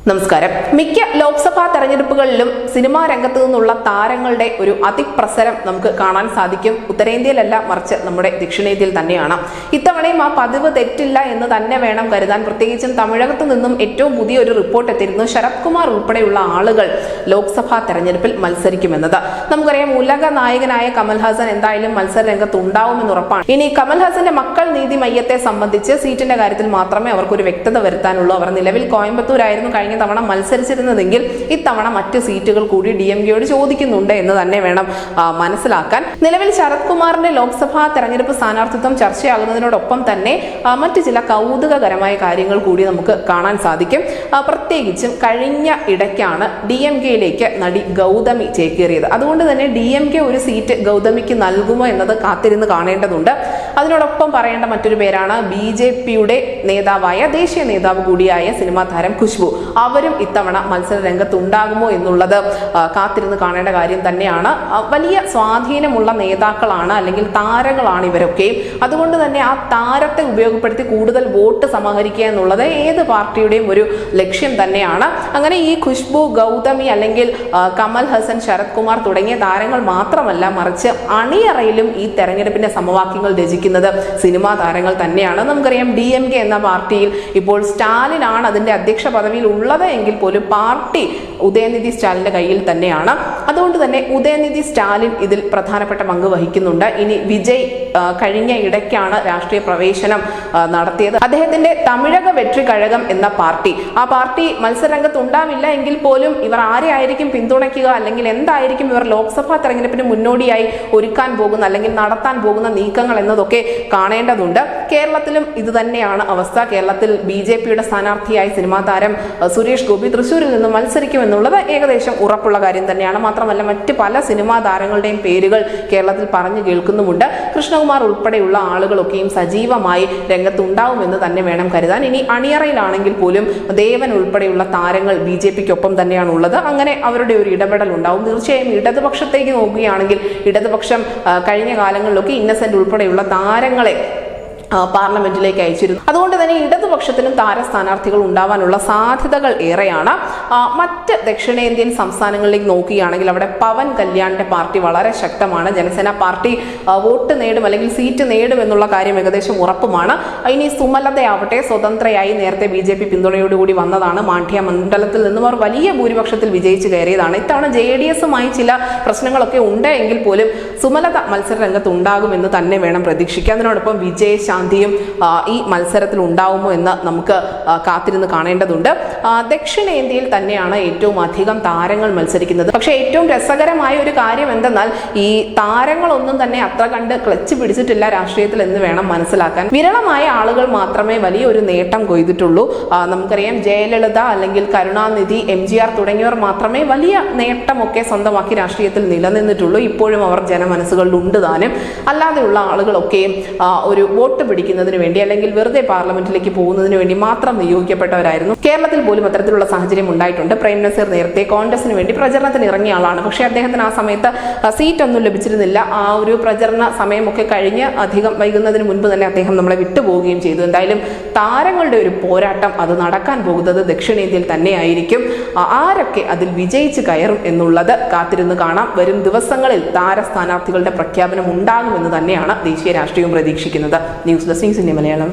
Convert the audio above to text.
നമസ്കാരം. മിക്ക ലോക്സഭാ തെരഞ്ഞെടുപ്പുകളിലും സിനിമാ രംഗത്തു നിന്നുള്ള താരങ്ങളുടെ ഒരു അതിപ്രസരം നമുക്ക് കാണാൻ സാധിക്കും. ഉത്തരേന്ത്യയിലല്ല, മറിച്ച് നമ്മുടെ ദക്ഷിണേന്ത്യയിൽ തന്നെയാണ്. ഇത്തവണയും ആ പതിവ് തെറ്റില്ല എന്ന് തന്നെ വേണം കരുതാൻ. പ്രത്യേകിച്ചും തമിഴകത്തു നിന്നും ഏറ്റവും പുതിയ ഒരു റിപ്പോർട്ട് എത്തിയിരുന്നു. ശരത് കുമാർ ഉൾപ്പെടെയുള്ള ആളുകൾ ലോക്സഭാ തെരഞ്ഞെടുപ്പിൽ മത്സരിക്കുമെന്നത്. നമുക്കറിയാം, ഉലക നായകനായ കമൽഹാസൻ എന്തായാലും മത്സര രംഗത്ത് ഉണ്ടാവുമെന്ന് ഉറപ്പാണ്. ഇനി കമൽഹാസന്റെ മക്കൾ നീതി മയ്യത്തെ സംബന്ധിച്ച് സീറ്റിന്റെ കാര്യത്തിൽ മാത്രമേ അവർക്കൊരു വ്യക്തത വരുത്താനുള്ളൂ. അവർ നിലവിൽ കോയമ്പത്തൂരായിരുന്നു കഴിഞ്ഞ തവണ മത്സരിച്ചിരുന്നതെങ്കിൽ ഇത്തവണ മറ്റ് സീറ്റുകൾ കൂടി DMKയോട് ചോദിക്കുന്നുണ്ട് എന്ന് തന്നെ വേണം മനസ്സിലാക്കാൻ. നിലവിൽ ശരത് കുമാറിന്റെ ലോക്സഭാ തെരഞ്ഞെടുപ്പ് സ്ഥാനാർത്ഥിത്വം ചർച്ചയാകുന്നതിനോടൊപ്പം തന്നെ മറ്റു ചില കൗതുകകരമായ കാര്യങ്ങൾ കൂടി നമുക്ക് കാണാൻ സാധിക്കും. പ്രത്യേകിച്ചും കഴിഞ്ഞ ഇടയ്ക്കാണ് DMKയിലേക്ക് നടി ഗൗതമി ചേക്കേറിയത്. അതുകൊണ്ട് തന്നെ DMK ഒരു സീറ്റ് ഗൗതമിക്ക് നൽകുമോ എന്നത് കാത്തിരുന്ന് കാണേണ്ടതുണ്ട്. അതിനോടൊപ്പം പറയേണ്ട മറ്റൊരു പേരാണ് BJPയുടെ നേതാവായ, ദേശീയ നേതാവ് കൂടിയായ സിനിമാ താരം ഖുശ്ബു. അവരും ഇത്തവണ മത്സര രംഗത്ത് ഉണ്ടാകുമോ എന്നുള്ളത് കാത്തിരുന്ന് കാണേണ്ട കാര്യം തന്നെയാണ്. വലിയ സ്വാധീനമുള്ള നേതാക്കളാണ്, അല്ലെങ്കിൽ താരങ്ങളാണ് ഇവരൊക്കെയും. അതുകൊണ്ട് തന്നെ ആ താരത്തെ ഉപയോഗപ്പെടുത്തി കൂടുതൽ വോട്ട് സമാഹരിക്കുക എന്നുള്ളത് ഏത് പാർട്ടിയുടെയും ഒരു ലക്ഷ്യം തന്നെയാണ്. അങ്ങനെ ഈ ഖുശ്ബു, ഗൗതമി, അല്ലെങ്കിൽ കമൽ ഹസൻ, ശരത് കുമാർ തുടങ്ങിയ താരങ്ങൾ മാത്രമല്ല, മറിച്ച് അണിയറയിലും ഈ തെരഞ്ഞെടുപ്പിന്റെ സമവാക്യങ്ങൾ രചിക്കുന്നത് സിനിമാ താരങ്ങൾ തന്നെയാണ്. നമുക്കറിയാം, DMK എന്ന പാർട്ടിയിൽ ഇപ്പോൾ സ്റ്റാലിനാണ് അതിന്റെ അധ്യക്ഷ പദവിയിൽ ഉള്ളത് എങ്കിൽ പോലും പാർട്ടി ഉദയനിധി സ്റ്റാലിന്റെ കയ്യിൽ തന്നെയാണ്. അതുകൊണ്ട് തന്നെ ഉദയനിധി സ്റ്റാലിൻ ഇതിൽ പ്രധാനപ്പെട്ട പങ്ക് വഹിക്കുന്നുണ്ട്. ഇനി വിജയ് കഴിഞ്ഞ ഇടയ്ക്കാണ് രാഷ്ട്രീയ പ്രവേശനം നടത്തിയത്. അദ്ദേഹത്തിന്റെ തമിഴക വെട്രി കഴകം എന്ന പാർട്ടി, ആ പാർട്ടി മത്സരരംഗത്ത് ഉണ്ടാവില്ല എങ്കിൽ പോലും ഇവർ ആരെ ആയിരിക്കും പിന്തുണയ്ക്കുക, അല്ലെങ്കിൽ എന്തായിരിക്കും ഇവർ ലോക്സഭാ തെരഞ്ഞെടുപ്പിന് മുന്നോടിയായി ഒരുക്കാൻ പോകുന്ന, അല്ലെങ്കിൽ നടത്താൻ പോകുന്ന നീക്കങ്ങൾ എന്നതൊക്കെ കാണേണ്ടതുണ്ട്. കേരളത്തിലും ഇത് തന്നെയാണ് അവസ്ഥ. കേരളത്തിൽ BJPയുടെ സ്ഥാനാർത്ഥിയായി സിനിമാ താരം സുരേഷ് ഗോപി തൃശ്ശൂരിൽ നിന്ന് മത്സരിക്കുമെന്നുള്ളത് ഏകദേശം ഉറപ്പുള്ള കാര്യം തന്നെയാണ്. മാത്രമല്ല, മറ്റ് പല സിനിമാ താരങ്ങളുടെയും പേരുകൾ കേരളത്തിൽ പറഞ്ഞു കേൾക്കുന്നുമുണ്ട്. കൃഷ്ണകുമാർ ഉൾപ്പെടെയുള്ള ആളുകളൊക്കെയും സജീവമായി രംഗത്തുണ്ടാവുമെന്ന് തന്നെ വേണം കരുതാൻ. ഇനി അണിയറയിലാണെങ്കിൽ പോലും ദേവൻ ഉൾപ്പെടെയുള്ള താരങ്ങൾ BJPക്കൊപ്പം തന്നെയാണ് ഉള്ളത്. അങ്ങനെ അവരുടെ ഒരു ഇടപെടൽ ഉണ്ടാവും. തീർച്ചയായും ഇടതുപക്ഷത്തേക്ക് നോക്കുകയാണെങ്കിൽ ഇടതുപക്ഷം കഴിഞ്ഞ കാലങ്ങളിലൊക്കെ ഇന്നസെന്റ് ഉൾപ്പെടെയുള്ള താരങ്ങളെ പാർലമെന്റിലേക്ക് അയച്ചിരുന്നു. അതുകൊണ്ട് തന്നെ ഇടതുപക്ഷത്തിനും താര സ്ഥാനാർത്ഥികൾ ഉണ്ടാവാനുള്ള സാധ്യതകൾ ഏറെയാണ്. മറ്റ് ദക്ഷിണേന്ത്യൻ സംസ്ഥാനങ്ങളിലേക്ക് നോക്കുകയാണെങ്കിൽ അവിടെ പവൻ കല്യാണിന്റെ പാർട്ടി വളരെ ശക്തമാണ്. ജനസേന പാർട്ടി വോട്ട് നേടും, അല്ലെങ്കിൽ സീറ്റ് നേടും എന്നുള്ള കാര്യം ഏകദേശം ഉറപ്പുമാണ്. ഇനി സുമലതയാവട്ടെ, സ്വതന്ത്രയായി നേരത്തെ BJP പിന്തുണയോടുകൂടി വന്നതാണ്. മാണ്ഡ്യ മണ്ഡലത്തിൽ നിന്നും അവർ വലിയ ഭൂരിപക്ഷത്തിൽ വിജയിച്ചു കയറിയതാണ്. ഇത്തവണ JDSുമായി ചില പ്രശ്നങ്ങളൊക്കെ ഉണ്ട് എങ്കിൽ പോലും സുമലത മത്സര രംഗത്ത് ഉണ്ടാകുമെന്ന് തന്നെ വേണം പ്രതീക്ഷിക്കാൻ. അതിനോടൊപ്പം വിജയ് ശാന്തിയും ഈ മത്സരത്തിൽ ഉണ്ടാവുമോ എന്ന് നമുക്ക് കാത്തിരുന്ന് കാണേണ്ടതുണ്ട്. ദക്ഷിണേന്ത്യയിൽ തന്നെയാണ് ഏറ്റവും അധികം താരങ്ങൾ മത്സരിക്കുന്നത്. പക്ഷേ ഏറ്റവും രസകരമായ ഒരു കാര്യം എന്തെന്നാൽ, ഈ താരങ്ങളൊന്നും തന്നെ അത്ര കണ്ട് ക്ലച്ച് പിടിച്ചിട്ടില്ല രാഷ്ട്രീയത്തിൽ എന്ന് വേണം മനസ്സിലാക്കാൻ. വിരളമായ ആളുകൾ മാത്രമേ വലിയൊരു നേട്ടം കൊയ്തിട്ടുള്ളൂ. നമുക്കറിയാം, ജയലളിത, അല്ലെങ്കിൽ കരുണാനിധി, MGR തുടങ്ങിയവർ മാത്രമേ വലിയ നേട്ടമൊക്കെ സ്വന്തമാക്കി രാഷ്ട്രീയത്തിൽ നിലനിന്നിട്ടുള്ളൂ. ഇപ്പോഴും അവർ ജനമനസ്സുകളിൽ ഉണ്ട് താനും. അല്ലാതെയുള്ള ആളുകളൊക്കെയും ഒരു വോട്ട് പിടിക്കുന്നതിന് വേണ്ടി, അല്ലെങ്കിൽ വെറുതെ പാർലമെന്റിലേക്ക് പോകുന്നതിന് വേണ്ടി മാത്രം നിയോഗിക്കപ്പെട്ടവരായിരുന്നു. കേരളത്തിൽ പോലും അത്തരത്തിലുള്ള സാഹചര്യം ഉണ്ടായിട്ടുണ്ട്. പ്രേം നസീർ നേരത്തെ കോൺഗ്രസിന് വേണ്ടി പ്രചരണത്തിന് ഇറങ്ങിയ ആളാണ്. പക്ഷേ അദ്ദേഹത്തിന് ആ സമയത്ത് സീറ്റൊന്നും ലഭിച്ചിരുന്നില്ല. ആ ഒരു പ്രചരണ സമയമൊക്കെ കഴിഞ്ഞ് അധികം വൈകുന്നതിന് മുൻപ് തന്നെ അദ്ദേഹം നമ്മളെ വിട്ടുപോവുകയും ചെയ്തു. എന്തായാലും താരങ്ങളുടെ ഒരു പോരാട്ടം അത് നടക്കാൻ പോകുന്നത് ദക്ഷിണേന്ത്യയിൽ തന്നെയായിരിക്കും. ആരൊക്കെ അതിൽ വിജയിച്ച് കയറും എന്നുള്ളത് കാത്തിരുന്ന് കാണാം. വരും ദിവസങ്ങളിൽ താര സ്ഥാനാർത്ഥികളുടെ പ്രഖ്യാപനം ഉണ്ടാകുമെന്ന് തന്നെയാണ് ദേശീയ രാഷ്ട്രീയവും പ്രതീക്ഷിക്കുന്നത്. News desk India Malayalam.